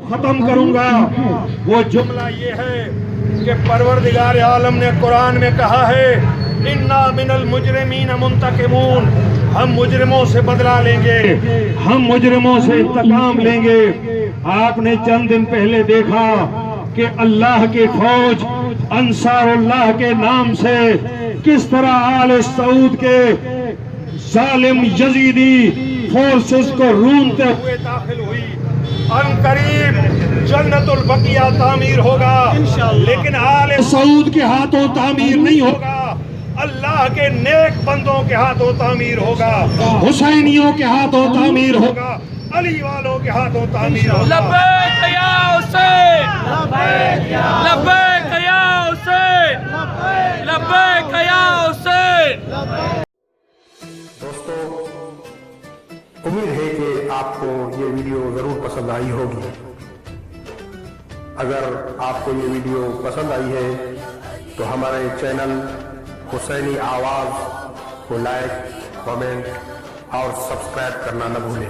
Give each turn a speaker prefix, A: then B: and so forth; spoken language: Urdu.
A: ختم کروں گا وہ جملہ یہ ہے کہ پروردگار عالم نے قرآن میں کہا ہے اِنَّا مِنَ الْمُجْرِمِينَ مُنْتَقِمُونَ، ہم مجرموں سے بدلہ لیں گے، ہم مجرموں سے انتقام لیں گے۔ آپ نے چند دن پہلے دیکھا کہ اللہ کی فوج انصار اللہ کے نام سے کس طرح آل سعود کے ظالم یزیدی فورسز کو رونتے ہوئے داخل ہوئی۔ ان قریب جنت البقیہ تعمیر ہوگا، لیکن آل سعود کے ہاتھوں تعمیر نہیں ہوگا، اللہ کے نیک بندوں کے ہاتھوں تعمیر ہوگا، حسینیوں کے ہاتھوں تعمیر ہوگا، علی والوں کے ہاتھوں تعمیر ہوگا۔
B: لبیک یا حسین، لبیک یا حسین، لبیک یا حسین۔
C: دوستو، امید ہے کہ آپ کو یہ ویڈیو ضرور پسند آئی ہوگی۔ اگر آپ کو یہ ویڈیو پسند آئی ہے تو ہمارے چینل حسینی آواز کو لائک، کامنٹ اور سبسکرائب کرنا نہ بھولیں۔